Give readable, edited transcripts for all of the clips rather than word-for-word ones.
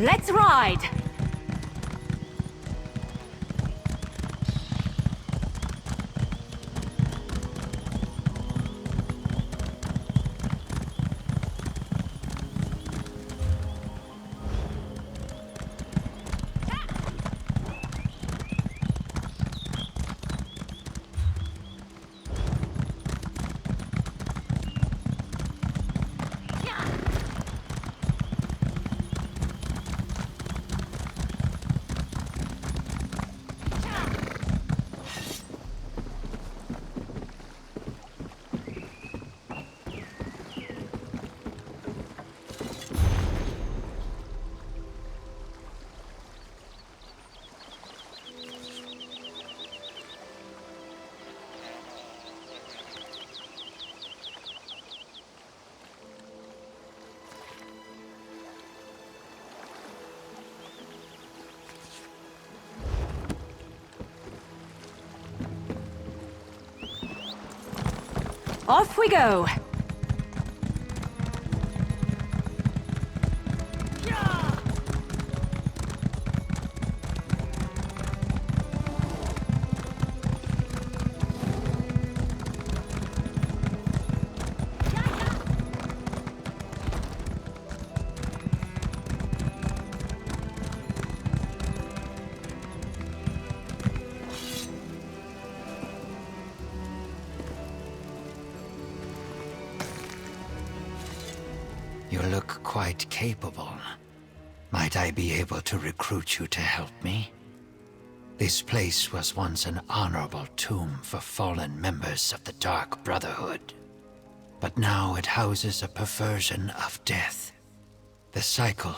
Let's ride! Off we go! You look quite capable. Might I be able to recruit you to help me? This place was once an honorable tomb for fallen members of the Dark Brotherhood. But now it houses a perversion of death. The cycle,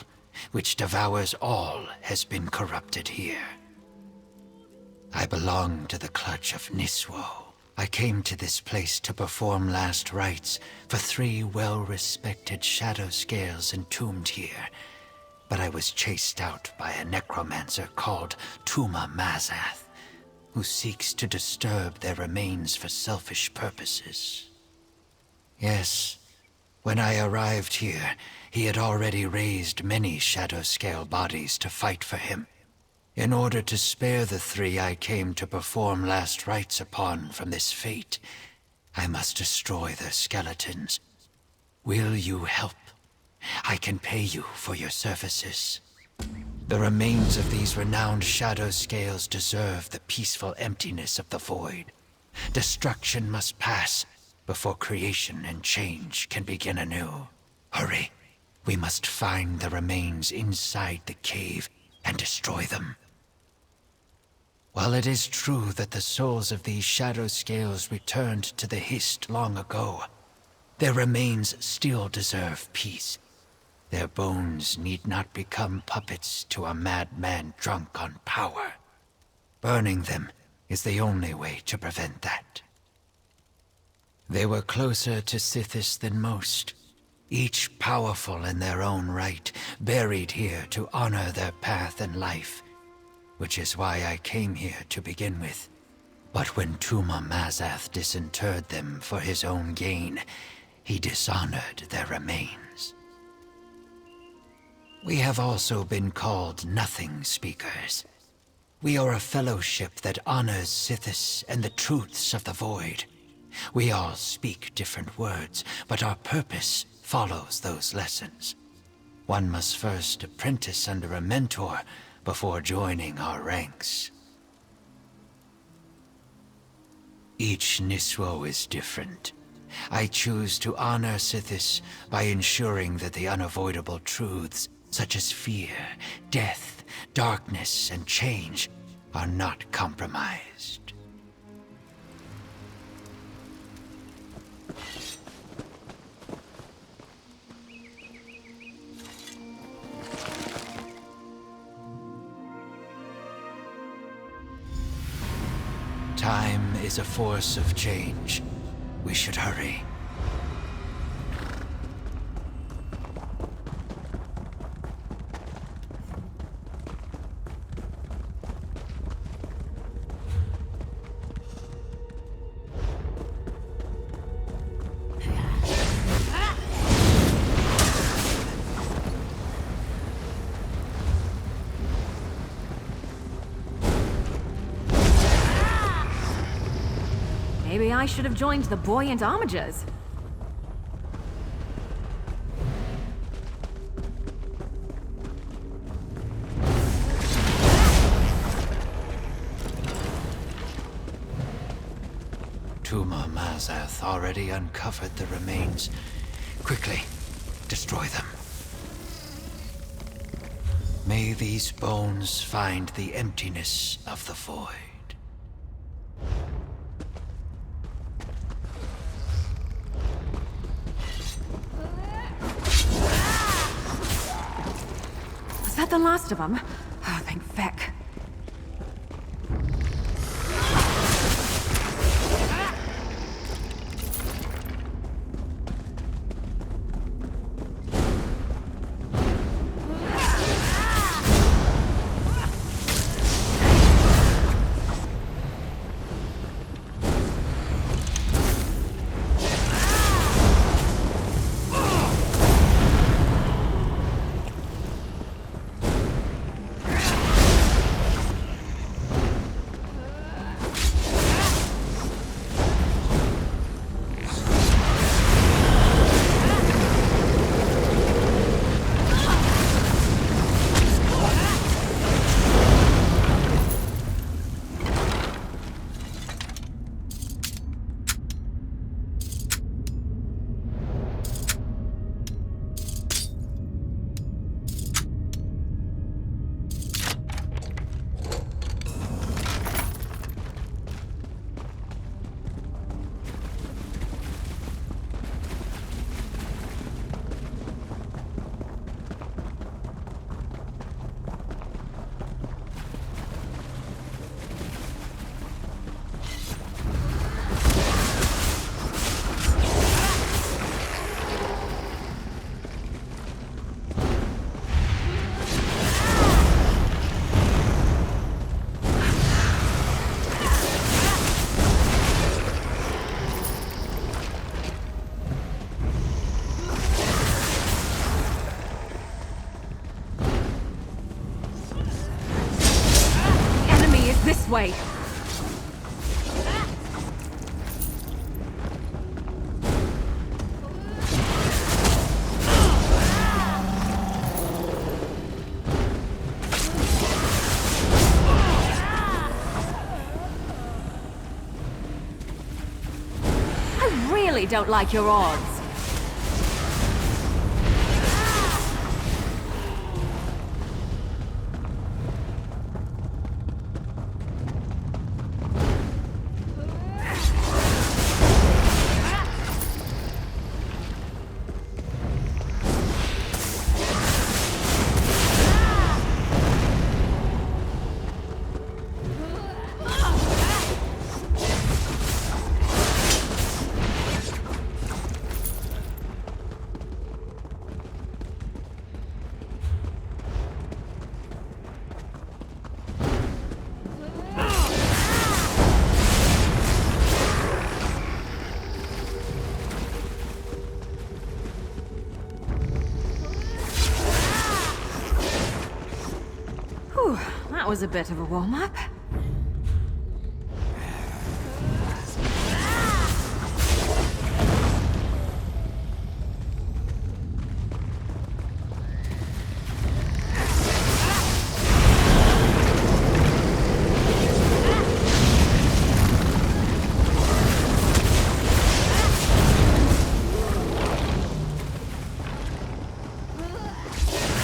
which devours all, has been corrupted here. I belong to the clutch of Niswo. I came to this place to perform last rites for 3 well-respected shadow scales entombed here, but I was chased out by a necromancer called Tuma Mazath, who seeks to disturb their remains for selfish purposes. Yes, when I arrived here, he had already raised many shadow scale bodies to fight for him. In order to spare the 3 I came to perform last rites upon from this fate, I must destroy their skeletons. Will you help? I can pay you for your services. The remains of these renowned shadow scales deserve the peaceful emptiness of the void. Destruction must pass before creation and change can begin anew. Hurry, we must find the remains inside the cave and destroy them. While it is true that the souls of these shadow scales returned to the Hist long ago, their remains still deserve peace. Their bones need not become puppets to a madman drunk on power. Burning them is the only way to prevent that. They were closer to Sithis than most, each powerful in their own right, buried here to honor their path in life. Which is why I came here to begin with. But when Tuma Mazath disinterred them for his own gain, he dishonored their remains. We have also been called Nothing Speakers. We are a fellowship that honors Sithis and the truths of the Void. We all speak different words, but our purpose follows those lessons. One must first apprentice under a mentor before joining our ranks. Each Niswo is different. I choose to honor Sithis by ensuring that the unavoidable truths, such as fear, death, darkness, and change, are not compromised. Time is a force of change. We should hurry. Maybe I should have joined the buoyant armigers. Tuma Mazath already uncovered the remains. Quickly, destroy them. May these bones find the emptiness of the void. Was that the last of them? Oh, thank feck. This way. I really don't like your odds. That was a bit of a warm-up.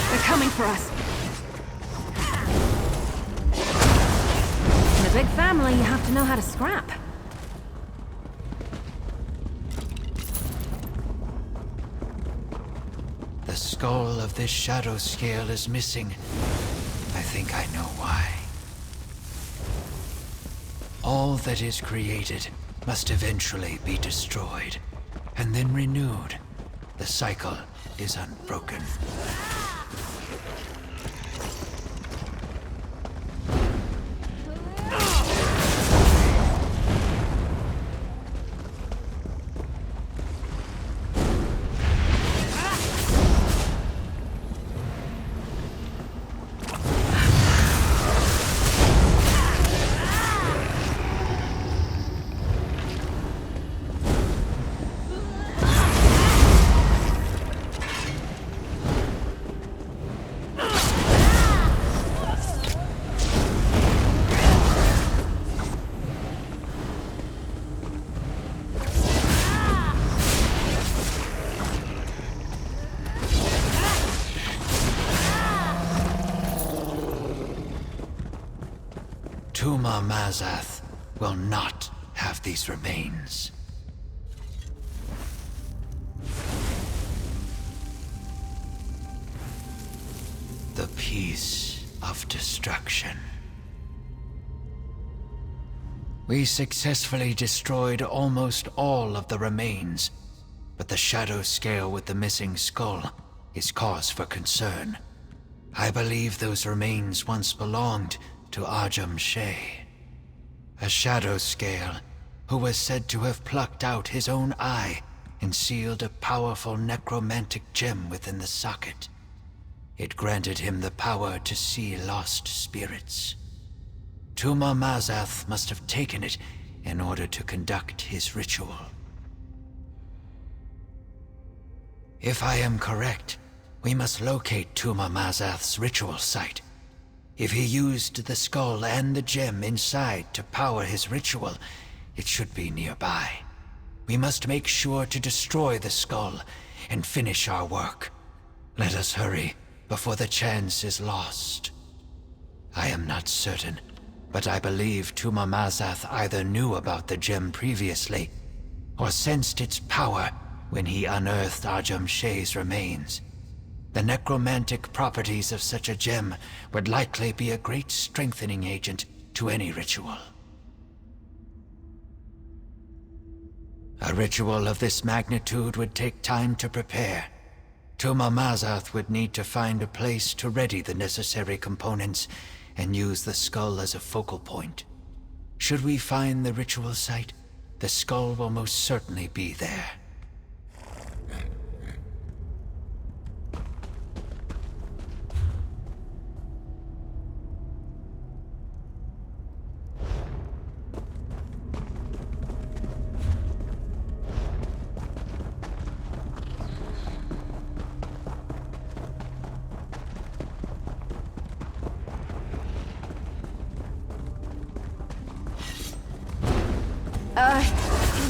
They're coming for us. Big family, you have to know how to scrap. The skull of this shadow scale is missing. I think I know why. All that is created must eventually be destroyed, and then renewed. The cycle is unbroken. Tuma Mazath will not have these remains. The Peace of Destruction. We successfully destroyed almost all of the remains, but the shadow scale with the missing skull is cause for concern. I believe those remains once belonged to Ajum Shay, a shadow scale who was said to have plucked out his own eye and sealed a powerful necromantic gem within the socket. It granted him the power to see lost spirits. Tuma Mazath must have taken it in order to conduct his ritual. If I am correct, we must locate Tuma Mazath's ritual site. If he used the skull and the gem inside to power his ritual, it should be nearby. We must make sure to destroy the skull and finish our work. Let us hurry before the chance is lost. I am not certain, but I believe Tuma Mazath either knew about the gem previously or sensed its power when he unearthed Ajum Shay's remains. The necromantic properties of such a gem would likely be a great strengthening agent to any ritual. A ritual of this magnitude would take time to prepare. Tuma Mazath would need to find a place to ready the necessary components and use the skull as a focal point. Should we find the ritual site, the skull will most certainly be there.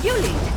You lead.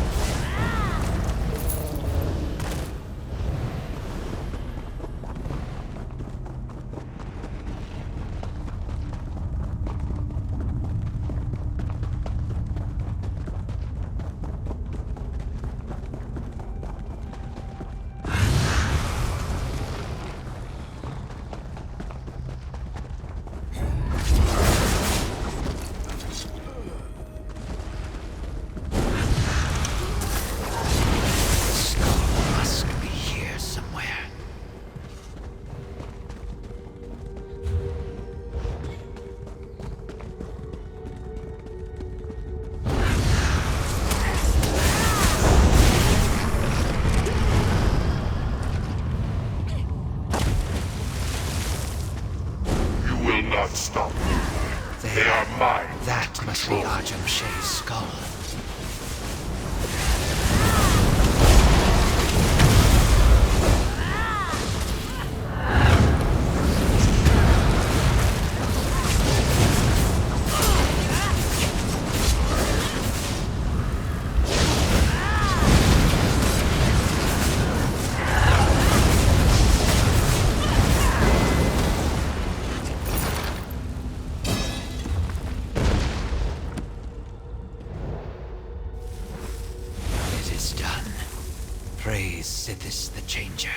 Stop. They are mine. That must be Ajum Shay's skull. Praise Sithis the Changer.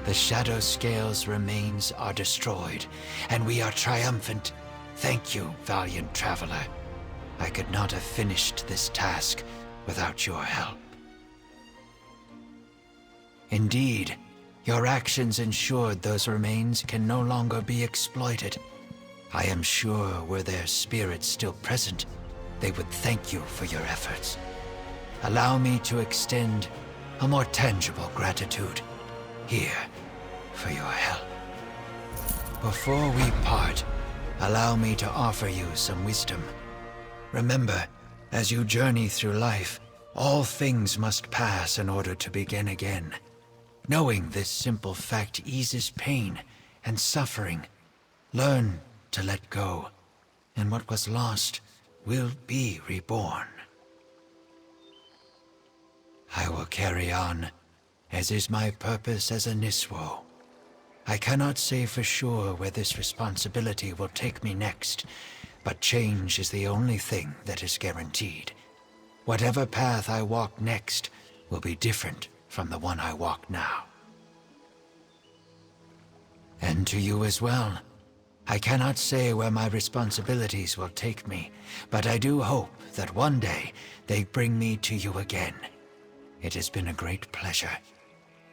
The Shadow Scale's remains are destroyed, and we are triumphant. Thank you, valiant traveler. I could not have finished this task without your help. Indeed, your actions ensured those remains can no longer be exploited. I am sure were their spirits still present, they would thank you for your efforts. Allow me to extend a more tangible gratitude here for your help. Before we part, allow me to offer you some wisdom. Remember, as you journey through life, all things must pass in order to begin again. Knowing this simple fact eases pain and suffering. Learn to let go, and what was lost will be reborn. I will carry on, as is my purpose as a Niswo. I cannot say for sure where this responsibility will take me next, but change is the only thing that is guaranteed. Whatever path I walk next will be different from the one I walk now. And to you as well. I cannot say where my responsibilities will take me, but I do hope that one day they bring me to you again. It has been a great pleasure.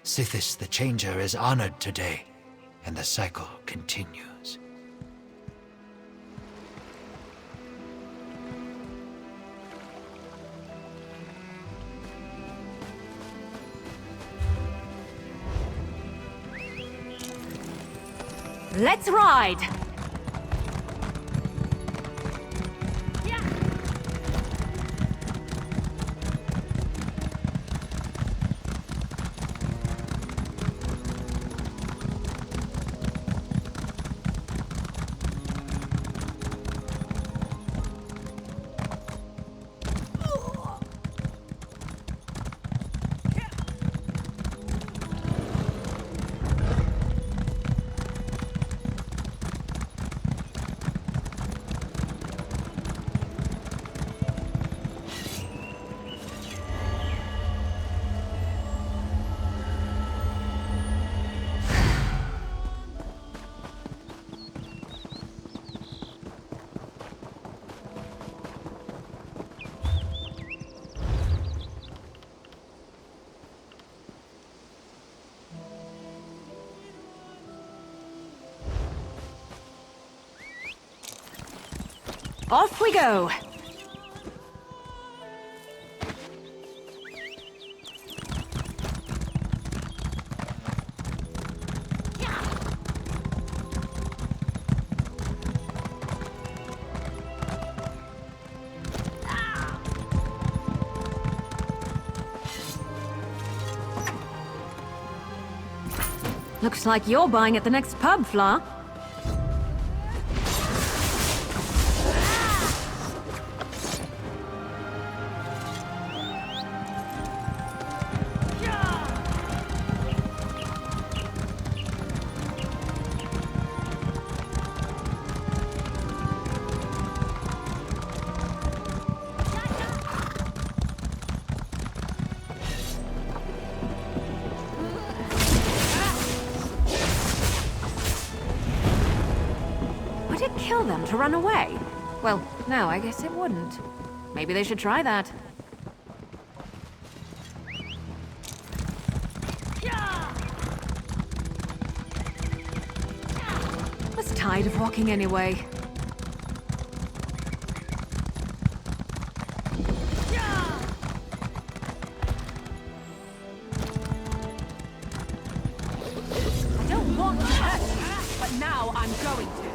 Sithis the Changer is honored today, and the cycle continues. Let's ride! Off we go! Looks like you're buying at the next pub, Fla. Would it kill them to run away? Well, no, I guess it wouldn't. Maybe they should try that. Was tired of walking anyway. I don't want to hurt you, but now I'm going to.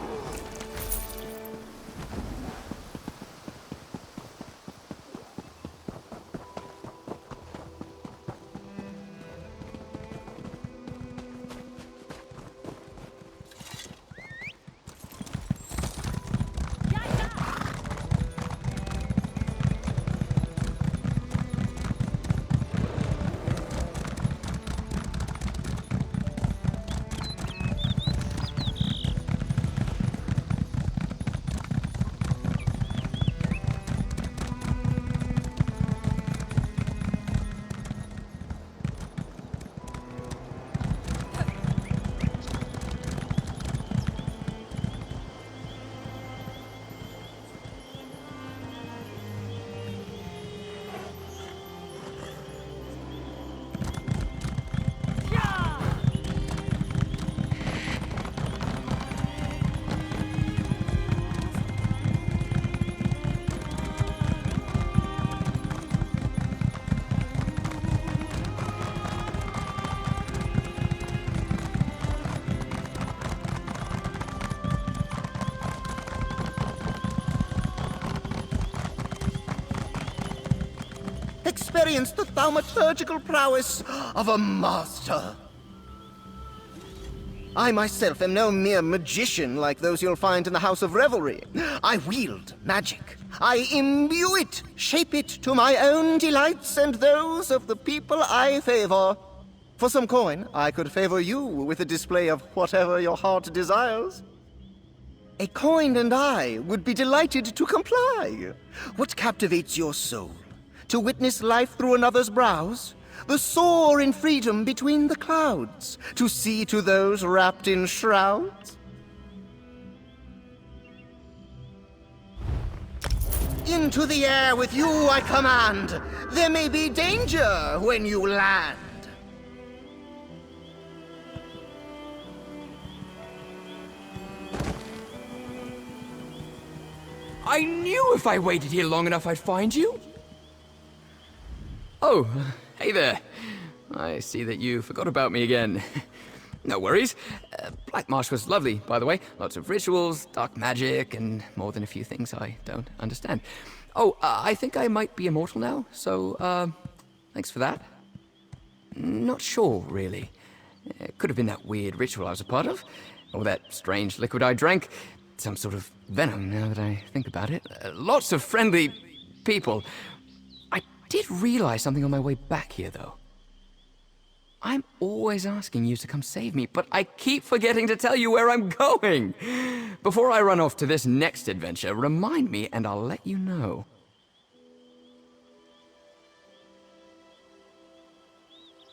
experience the thaumaturgical prowess of a master. I myself am no mere magician like those you'll find in the House of Revelry. I wield magic. I imbue it, shape it to my own delights and those of the people I favor. For some coin, I could favor you with a display of whatever your heart desires. A coin and I would be delighted to comply. What captivates your soul? To witness life through another's brows? The soar in freedom between the clouds? To see to those wrapped in shrouds? Into the air with you I command. There may be danger when you land. I knew if I waited here long enough I'd find you. Oh, hey there. I see that you forgot about me again. No worries. Black Marsh was lovely, by the way. Lots of rituals, dark magic, and more than a few things I don't understand. Oh, I think I might be immortal now, so, thanks for that. Not sure, really. It could have been that weird ritual I was a part of, or that strange liquid I drank. Some sort of venom, now that I think about it. Lots of friendly people. I did realize something on my way back here, though. I'm always asking you to come save me, but I keep forgetting to tell you where I'm going. Before I run off to this next adventure, remind me and I'll let you know.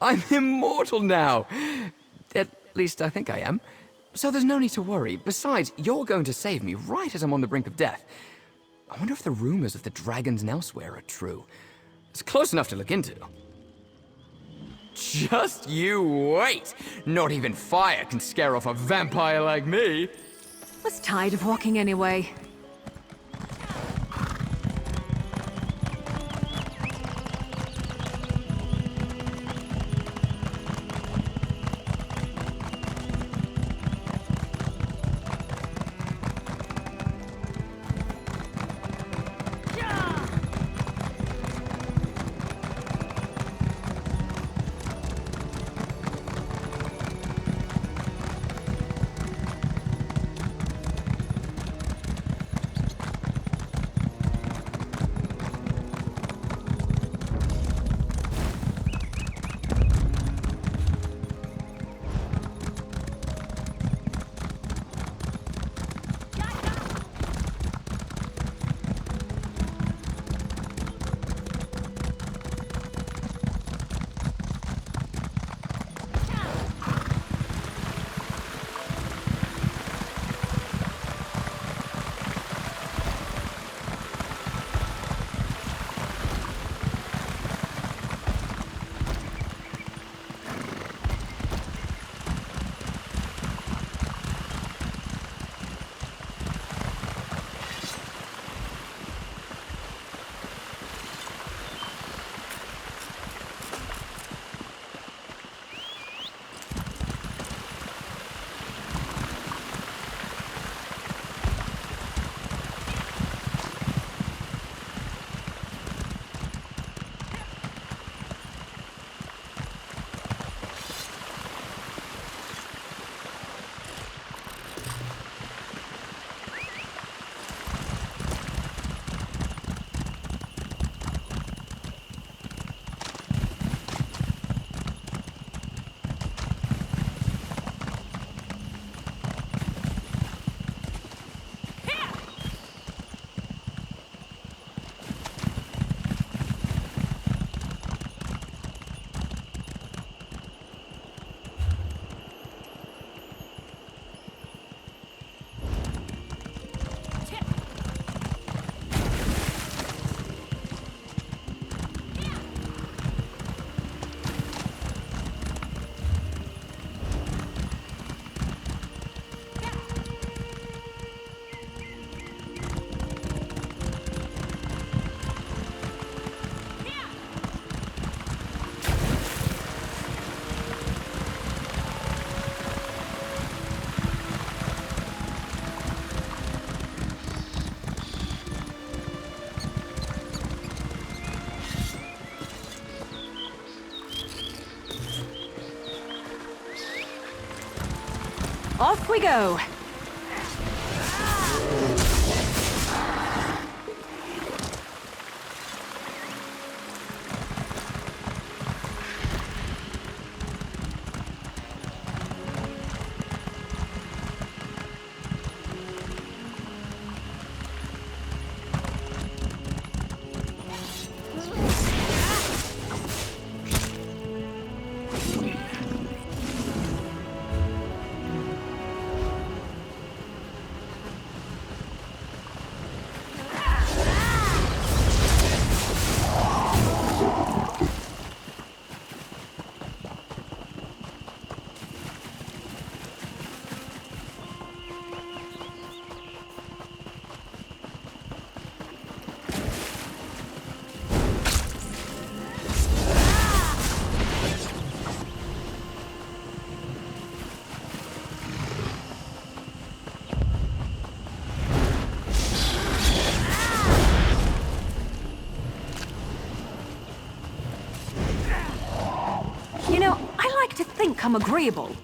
I'm immortal now. At least I think I am. So there's no need to worry. Besides, you're going to save me right as I'm on the brink of death. I wonder if the rumors of the dragons and elsewhere are true. It's close enough to look into. Just you wait! Not even fire can scare off a vampire like me! Was tired of walking anyway. Off we go. You know, I like to think I'm agreeable.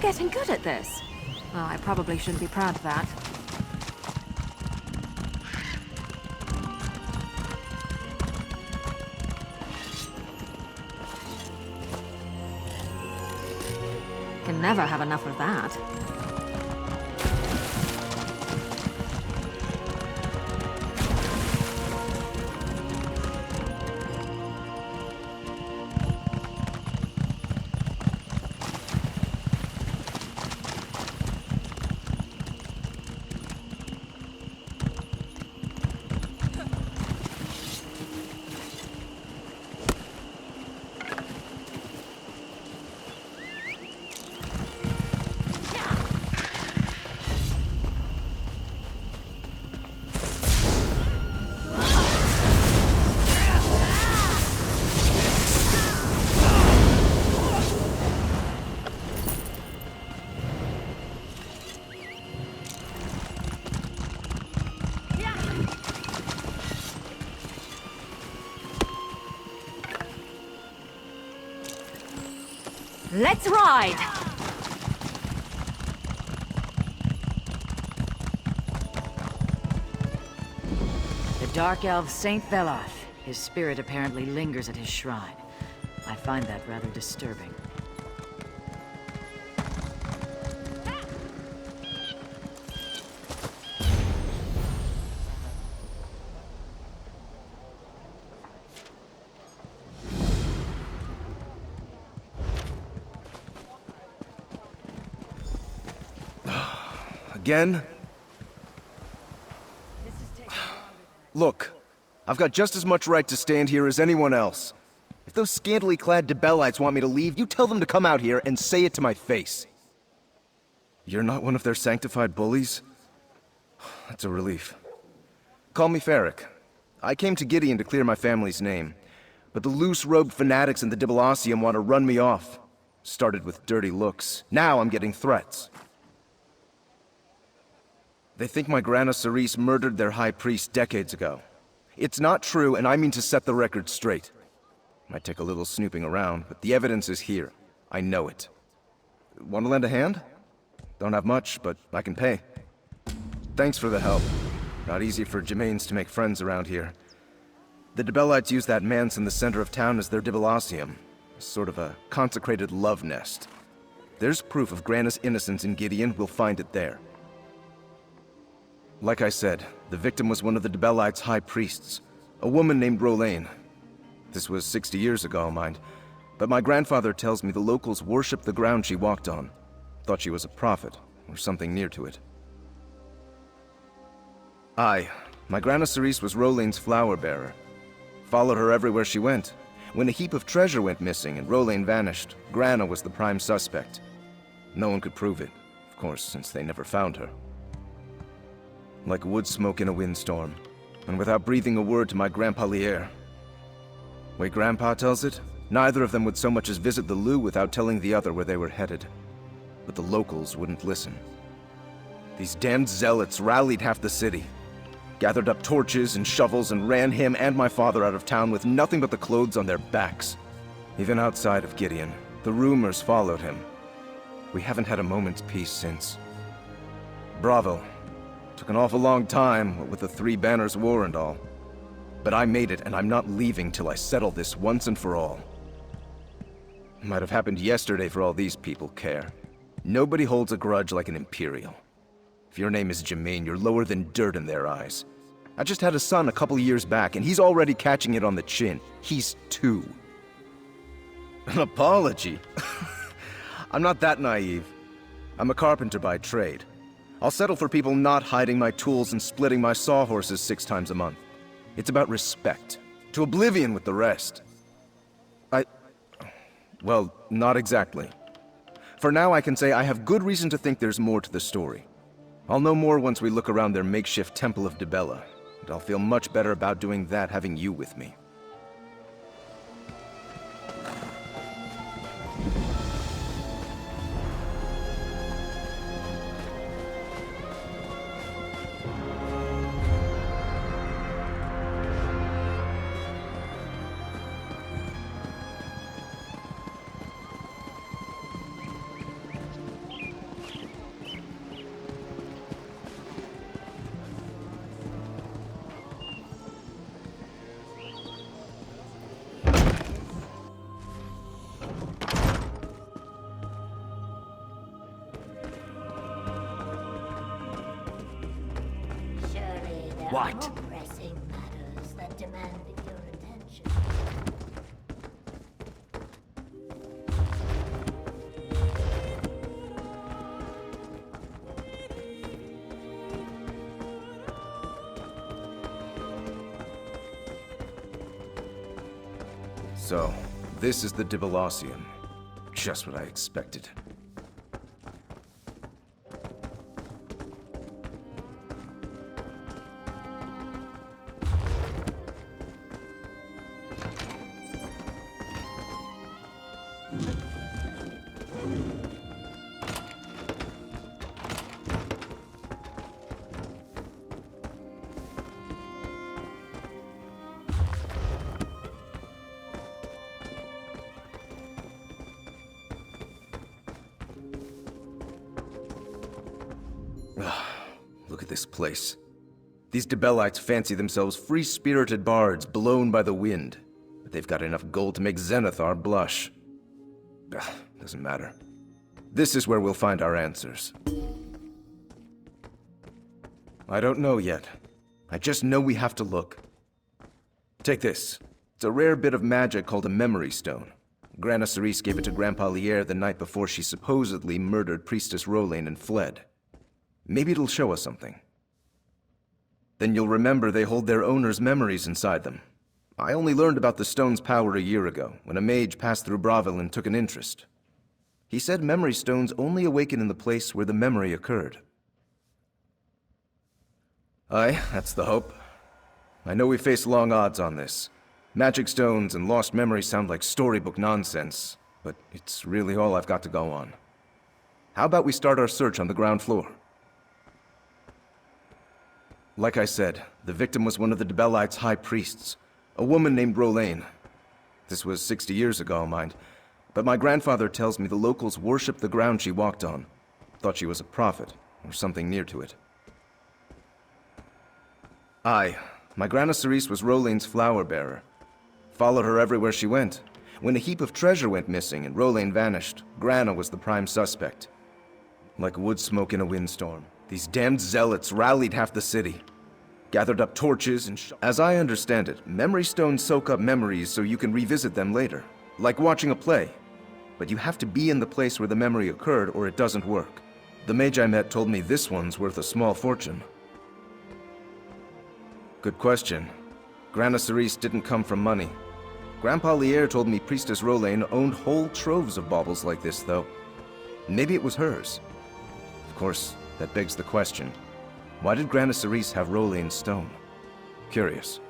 Getting good at this. Well, I probably shouldn't be proud of that. And never have enough of that. Let's ride! The Dark Elf Saint Veloth. His spirit apparently lingers at his shrine. I find that rather disturbing. Again? Look, I've got just as much right to stand here as anyone else. If those scantily clad Debellites want me to leave, you tell them to come out here and say it to my face. You're not one of their sanctified bullies? That's a relief. Call me Ferric. I came to Gideon to clear my family's name, but the loose-robed fanatics in the Dibulacium want to run me off. Started with dirty looks. Now I'm getting threats. They think my Grana Cerise murdered their high priest decades ago. It's not true, and I mean to set the record straight. Might take a little snooping around, but the evidence is here. I know it. Want to lend a hand? Don't have much, but I can pay. Thanks for the help. Not easy for Gemains to make friends around here. The Dibellites use that manse in the center of town as their Dibulacium. Sort of a consecrated love nest. There's proof of Grana's innocence in Gideon, we'll find it there. Like I said, the victim was one of the Dibellites' high priests, a woman named Rolaine. This was 60 years ago, mind, but my grandfather tells me the locals worshipped the ground she walked on. Thought she was a prophet, or something near to it. My Grana Cerise was Rolaine's flower bearer. Followed her everywhere she went. When a heap of treasure went missing and Rolaine vanished, Grana was the prime suspect. No one could prove it, of course, since they never found her. Like wood smoke in a windstorm, and without breathing a word to my Grandpa Lier. Way Grandpa tells it, neither of them would so much as visit the Lou without telling the other where they were headed. But the locals wouldn't listen. These damned zealots rallied half the city, gathered up torches and shovels and ran him and my father out of town with nothing but the clothes on their backs. Even outside of Gideon, the rumors followed him. We haven't had a moment's peace since. Bravo. Took an awful long time, what with the Three Banners War and all. But I made it, and I'm not leaving till I settle this once and for all. Might have happened yesterday for all these people care. Nobody holds a grudge like an Imperial. If your name is Gemain, you're lower than dirt in their eyes. I just had a son a couple years back, and he's already catching it on the chin. He's 2. An apology? I'm not that naive. I'm a carpenter by trade. I'll settle for people not hiding my tools and splitting my sawhorses 6 times a month. It's about respect. To oblivion with the rest. Well, not exactly. For now, I can say I have good reason to think there's more to the story. I'll know more once we look around their makeshift Temple of Dibella, and I'll feel much better about doing that having you with me. What? More pressing matters that demand your attention. So, this is the Dibelosium. Just what I expected. Look at this place. These Dibellites fancy themselves free-spirited bards blown by the wind, but they've got enough gold to make Zenithar blush. Doesn't matter. This is where we'll find our answers. I don't know yet. I just know we have to look. Take this. It's a rare bit of magic called a memory stone. Grana Cerise gave it to Grandpa Lier the night before she supposedly murdered Priestess Rolain and fled. Maybe it'll show us something. Then you'll remember they hold their owner's memories inside them. I only learned about the stone's power a year ago, when a mage passed through Bravil and took an interest. He said memory stones only awaken in the place where the memory occurred. Aye, that's the hope. I know we face long odds on this. Magic stones and lost memories sound like storybook nonsense, but it's really all I've got to go on. How about we start our search on the ground floor? Like I said, the victim was one of the Dibellites' high priests, a woman named Rolain. This was 60 years ago, mind, but my grandfather tells me the locals worshipped the ground she walked on. Thought she was a prophet, or something near to it. Aye, my Grana Cerise was Rolain's flower bearer. Followed her everywhere she went. When a heap of treasure went missing and Rolain vanished, Grana was the prime suspect. Like wood smoke in a windstorm, these damned zealots rallied half the city. Gathered up torches and as I understand it, memory stones soak up memories so you can revisit them later. Like watching a play. But you have to be in the place where the memory occurred or it doesn't work. The mage I met told me this one's worth a small fortune. Good question. Grana Cerise didn't come from money. Grandpa Lier told me Priestess Rolain owned whole troves of baubles like this, though. Maybe it was hers. Of course, that begs the question. Why did Grana Cerise have Rolain's stone? Curious.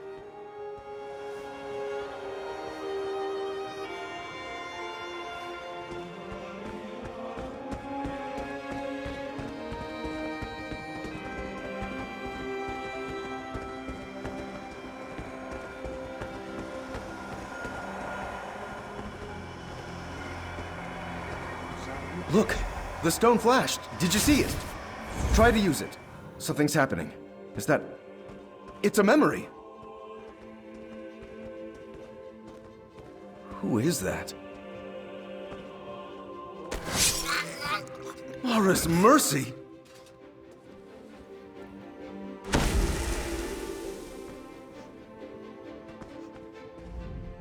Look! The stone flashed! Did you see it? Try to use it. Something's happening. Is that... It's a memory! Who is that? Horus Mercy!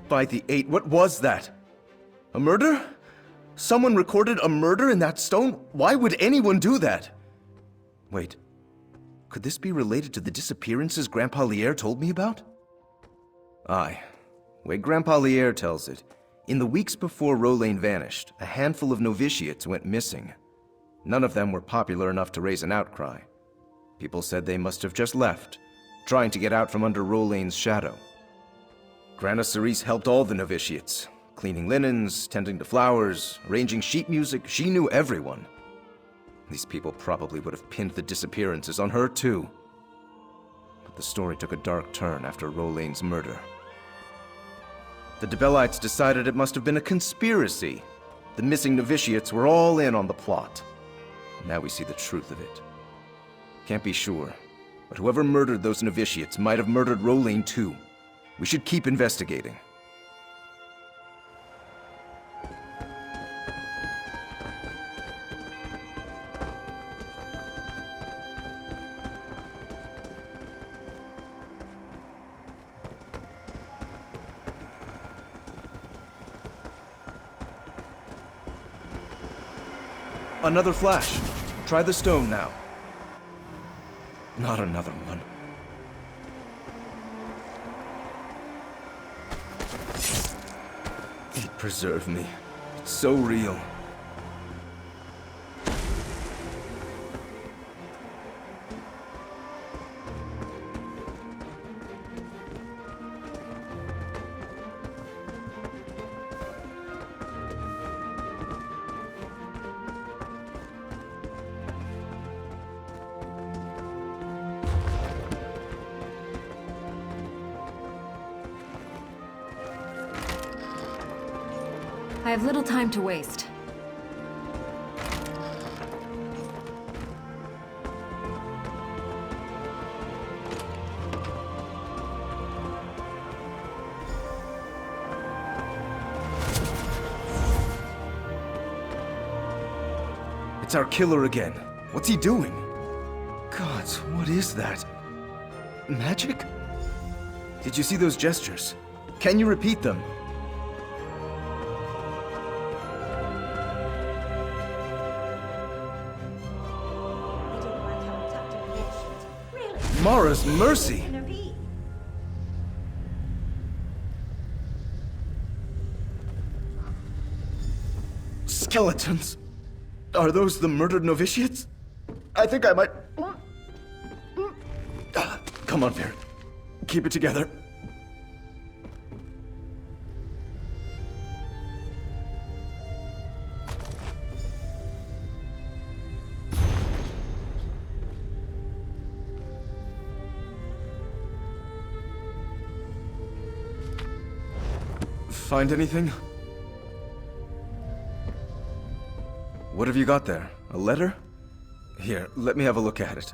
By the eight, what was that? A murder? Someone recorded a murder in that stone? Why would anyone do that? Wait. Could this be related to the disappearances Grandpa Lier told me about? Aye. Way Grandpa Lier tells it, in the weeks before Rolain vanished, a handful of novitiates went missing. None of them were popular enough to raise an outcry. People said they must have just left, trying to get out from under Rolain's shadow. Grana Cerise helped all the novitiates, cleaning linens, tending to flowers, arranging sheet music. She knew everyone. These people probably would have pinned the disappearances on her, too. But the story took a dark turn after Rolain's murder. The Dibellites decided it must have been a conspiracy. The missing novitiates were all in on the plot. Now we see the truth of it. Can't be sure, but whoever murdered those novitiates might have murdered Rolain, too. We should keep investigating. Another flash. Try the stone now. Not another one. It preserved me. It's so real. I have little time to waste. It's our killer again. What's he doing? Gods, what is that? Magic? Did you see those gestures? Can you repeat them? Mara's mercy! Skeletons? Are those the murdered novitiates? I think I might... Come on, Barret. Keep it together. Find anything? What have you got there? A letter? Here, let me have a look at it.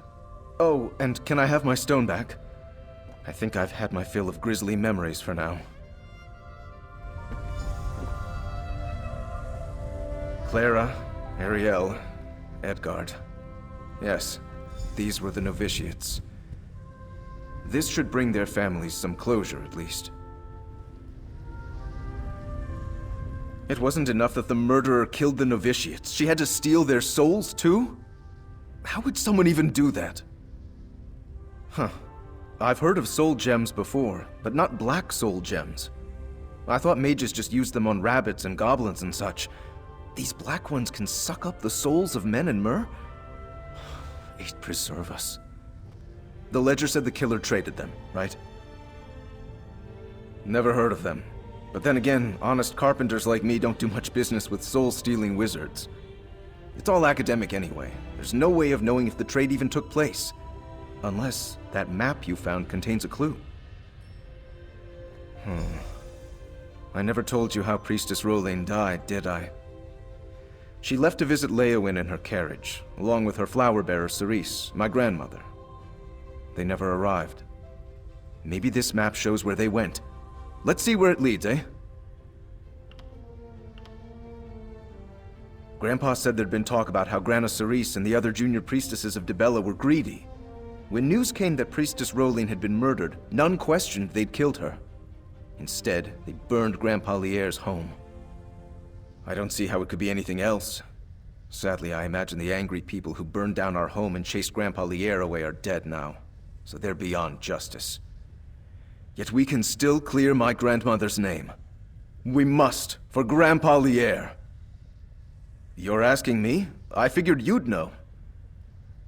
Oh, and can I have my stone back? I think I've had my fill of grisly memories for now. Clara, Ariel, Edgard. Yes, these were the novitiates. This should bring their families some closure, at least. It wasn't enough that the murderer killed the novitiates. She had to steal their souls, too? How would someone even do that? Huh. I've heard of soul gems before, but not black soul gems. I thought mages just used them on rabbits and goblins and such. These black ones can suck up the souls of men and mer? It preserve us. The ledger said the killer traded them, right? Never heard of them. But then again, honest carpenters like me don't do much business with soul-stealing wizards. It's all academic anyway. There's no way of knowing if the trade even took place. Unless that map you found contains a clue. I never told you how Priestess Rolain died, did I? She left to visit Leowyn in her carriage, along with her flower-bearer Cerise, my grandmother. They never arrived. Maybe this map shows where they went. Let's see where it leads, eh? Grandpa said there'd been talk about how Grana Cerise and the other junior priestesses of Dibella were greedy. When news came that Priestess Rolain had been murdered, none questioned they'd killed her. Instead, they burned Grandpa Lierre's home. I don't see how it could be anything else. Sadly, I imagine the angry people who burned down our home and chased Grandpa Lierre away are dead now, so they're beyond justice. Yet we can still clear my grandmother's name. We must, for Grandpa Lierre. You're asking me? I figured you'd know.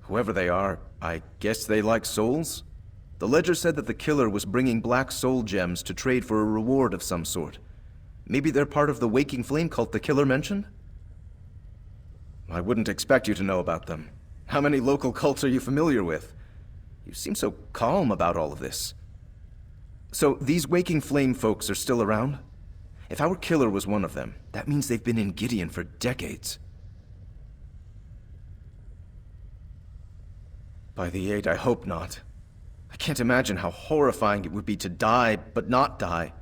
Whoever they are, I guess they like souls? The ledger said that the killer was bringing black soul gems to trade for a reward of some sort. Maybe they're part of the Waking Flame cult the killer mentioned? I wouldn't expect you to know about them. How many local cults are you familiar with? You seem so calm about all of this. So, these Waking Flame folks are still around? If our killer was one of them, that means they've been in Gideon for decades. By the 8, I hope not. I can't imagine how horrifying it would be to die, but not die.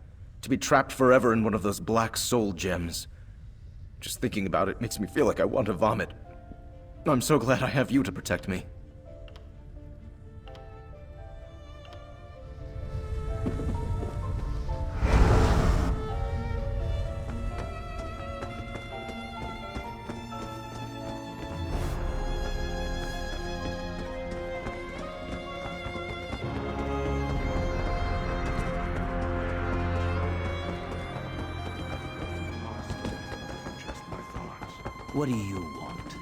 To be trapped forever in one of those black soul gems. Just thinking about it makes me feel like I want to vomit. I'm so glad I have you to protect me. What do you want?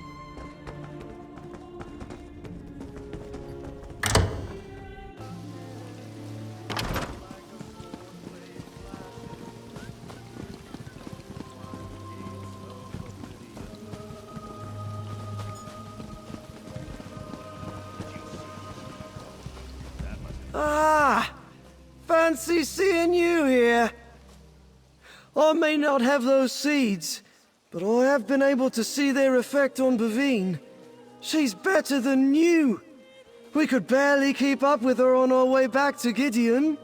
Ah! Fancy seeing you here. I may not have those seeds, but I have been able to see their effect on Bavine. She's better than you. We could barely keep up with her on our way back to Gideon.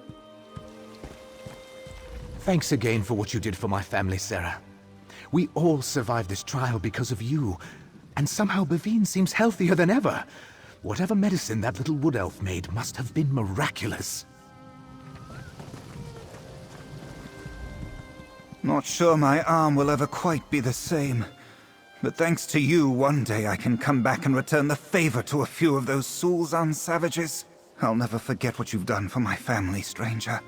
Thanks again for what you did for my family, Sarah. We all survived this trial because of you, and somehow Bavine seems healthier than ever. Whatever medicine that little wood elf made must have been miraculous. Not sure my arm will ever quite be the same. But thanks to you, one day I can come back and return the favor to a few of those Sulzan savages. I'll never forget what you've done for my family, stranger.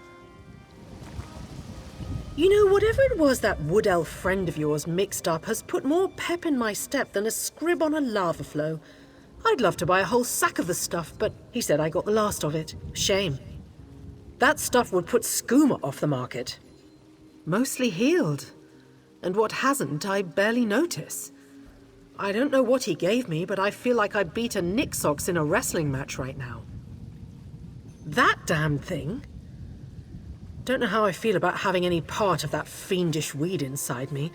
You know, whatever it was that wood elf friend of yours mixed up has put more pep in my step than a scrib on a lava flow. I'd love to buy a whole sack of the stuff, but he said I got the last of it. Shame. That stuff would put skooma off the market. Mostly healed. And what hasn't, I barely notice. I don't know what he gave me, but I feel like I beat a Nixox in a wrestling match right now. That damned thing? Don't know how I feel about having any part of that fiendish weed inside me,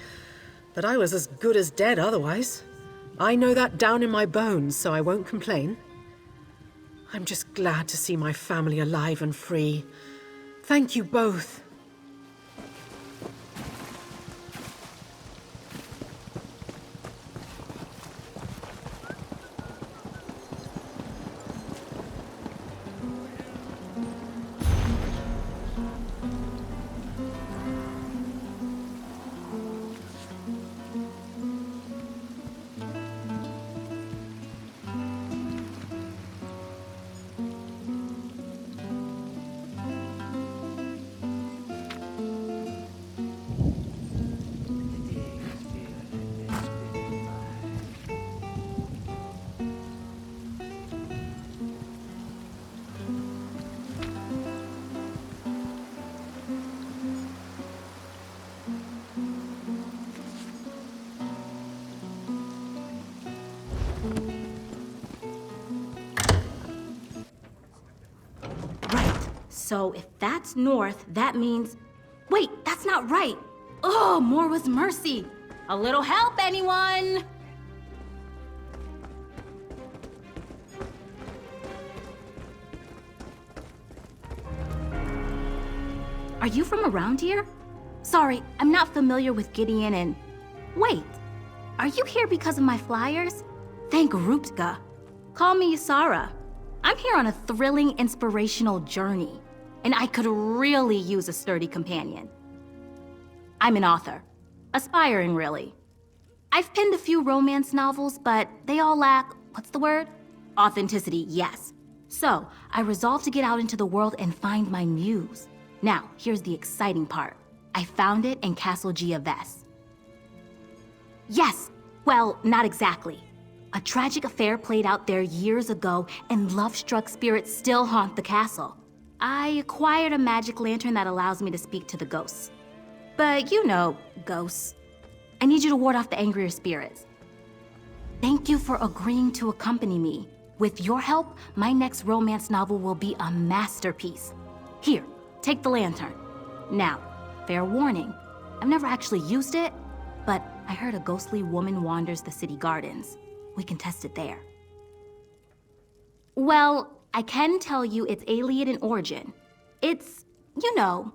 but I was as good as dead otherwise. I know that down in my bones, so I won't complain. I'm just glad to see my family alive and free. Thank you both. So if that's north, that means... Wait, that's not right! Oh, more was mercy! A little help, anyone? Are you from around here? Sorry, I'm not familiar with Gideon and... Wait, are you here because of my flyers? Thank Ruptka. Call me Yasara. I'm here on a thrilling, inspirational journey, and I could really use a sturdy companion. I'm an author. Aspiring, really. I've penned a few romance novels, but they all lack, what's the word? Authenticity, yes. So, I resolved to get out into the world and find my muse. Now, here's the exciting part. I found it in Castle Giaves. Yes, well, not exactly. A tragic affair played out there years ago, and love-struck spirits still haunt the castle. I acquired a magic lantern that allows me to speak to the ghosts. But you know, ghosts. I need you to ward off the angrier spirits. Thank you for agreeing to accompany me. With your help, my next romance novel will be a masterpiece. Here, take the lantern. Now, fair warning, I've never actually used it, but I heard a ghostly woman wanders the city gardens. We can test it there. Well, I can tell you it's alien in origin. It's, you know,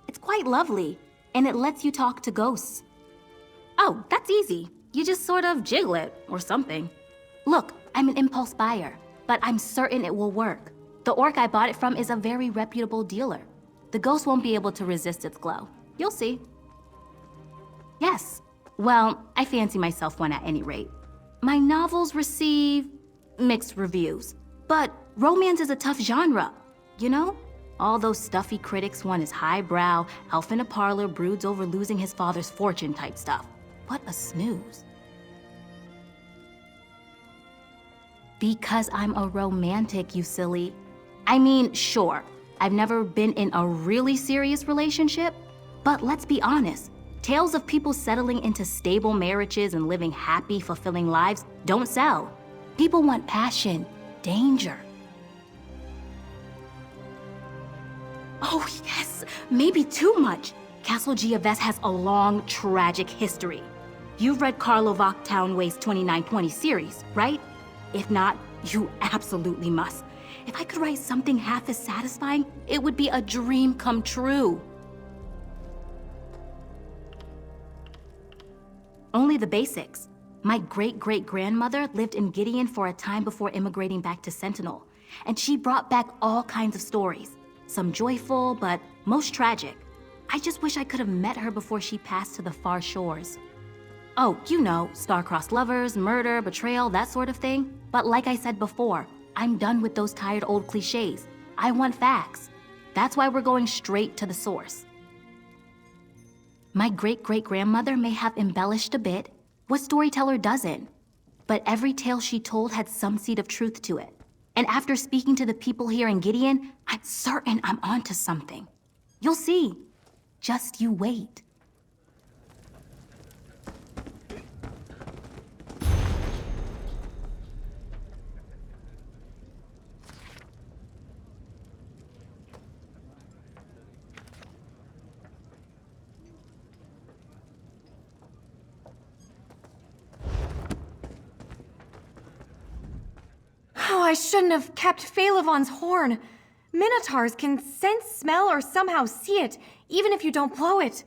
it's quite lovely, and it lets you talk to ghosts. Oh, that's easy. You just sort of jiggle it, or something. Look, I'm an impulse buyer, but I'm certain it will work. The orc I bought it from is a very reputable dealer. The ghost won't be able to resist its glow. You'll see. Yes. Well, I fancy myself one at any rate. My novels receive mixed reviews, but romance is a tough genre, you know? All those stuffy critics want is highbrow, elf in a parlor broods over losing his father's fortune type stuff. What a snooze. Because I'm a romantic, you silly. I mean, sure, I've never been in a really serious relationship, but let's be honest, tales of people settling into stable marriages and living happy, fulfilling lives don't sell. People want passion, danger. Oh yes, maybe too much. Castle Geovese has a long, tragic history. You've read Carlo Vochtown Way's 2920 series, right? If not, you absolutely must. If I could write something half as satisfying, it would be a dream come true. Only the basics. My great-great-grandmother lived in Gideon for a time before immigrating back to Sentinel, and she brought back all kinds of stories. Some joyful, but most tragic. I just wish I could have met her before she passed to the far shores. Oh, you know, star-crossed lovers, murder, betrayal, that sort of thing. But like I said before, I'm done with those tired old cliches. I want facts. That's why we're going straight to the source. My great-great-grandmother may have embellished a bit. What storyteller doesn't? But every tale she told had some seed of truth to it. And after speaking to the people here in Gideon, I'm certain I'm onto something. You'll see. Just you wait. Oh, I shouldn't have kept Phaelivon's horn. Minotaurs can sense, smell, or somehow see it, even if you don't blow it.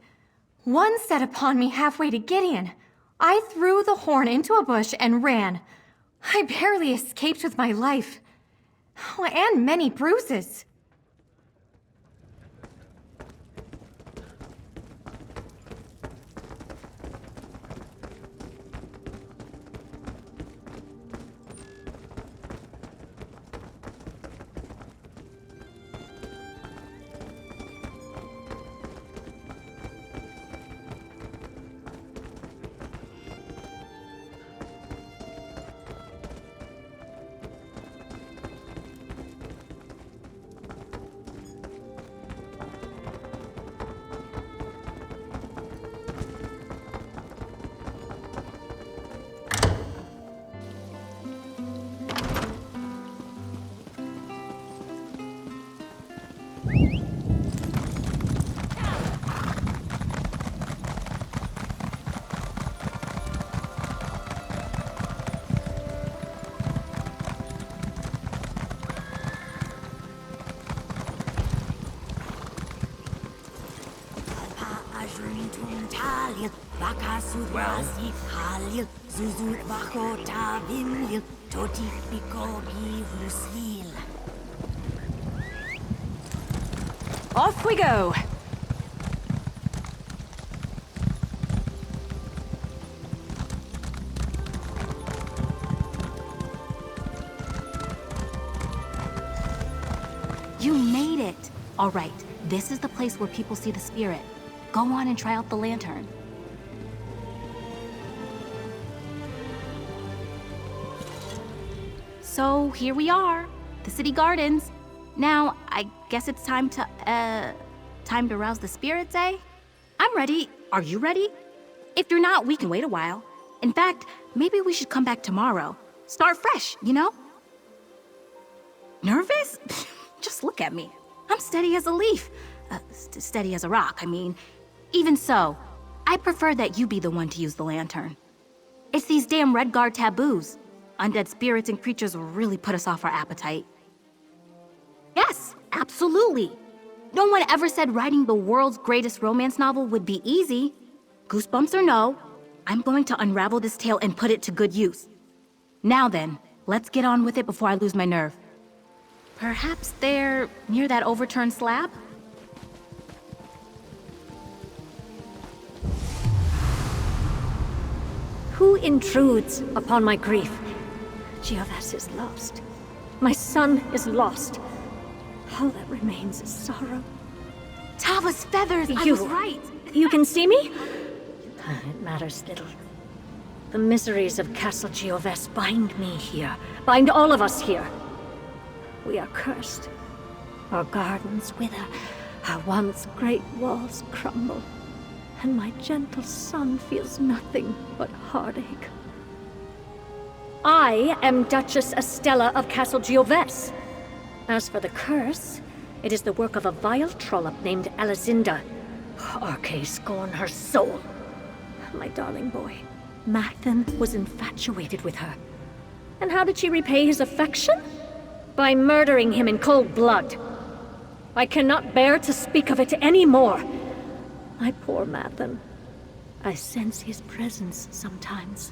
One set upon me halfway to Gideon. I threw the horn into a bush and ran. I barely escaped with my life. Oh, and many bruises. Off we go! You made it! All right, this is the place where people see the spirit. Go on and try out the lantern. So here we are, the city gardens. Now, I guess it's time to rouse the spirits, eh? I'm ready. Are you ready? If you're not, we can wait a while. In fact, maybe we should come back tomorrow. Start fresh, you know? Nervous? Just look at me. I'm steady as a leaf. Steady as a rock, I mean. Even so, I prefer that you be the one to use the lantern. It's these damn Redguard taboos. Undead spirits and creatures will really put us off our appetite. Yes, absolutely. No one ever said writing the world's greatest romance novel would be easy. Goosebumps or no, I'm going to unravel this tale and put it to good use. Now then, let's get on with it before I lose my nerve. Perhaps they're near that overturned slab? Who intrudes upon my grief? Geovese is lost. My son is lost. All that remains is sorrow. Tava's feathers, I was right. You can see me? It matters little. The miseries of Castle Geovese bind me here, bind all of us here. We are cursed. Our gardens wither, our once great walls crumble, and my gentle son feels nothing but heartache. I am Duchess Estella of Castle Gioves. As for the curse, it is the work of a vile trollop named Alizinda. Arche scorn her soul. My darling boy, Mathan was infatuated with her. And how did she repay his affection? By murdering him in cold blood. I cannot bear to speak of it anymore. My poor Mathan. I sense his presence sometimes.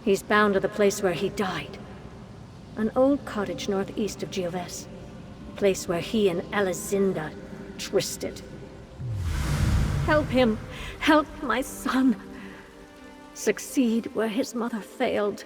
He's bound to the place where he died. An old cottage northeast of Gioves. A place where he and Alizinda trysted. Help him. Help my son. Succeed where his mother failed.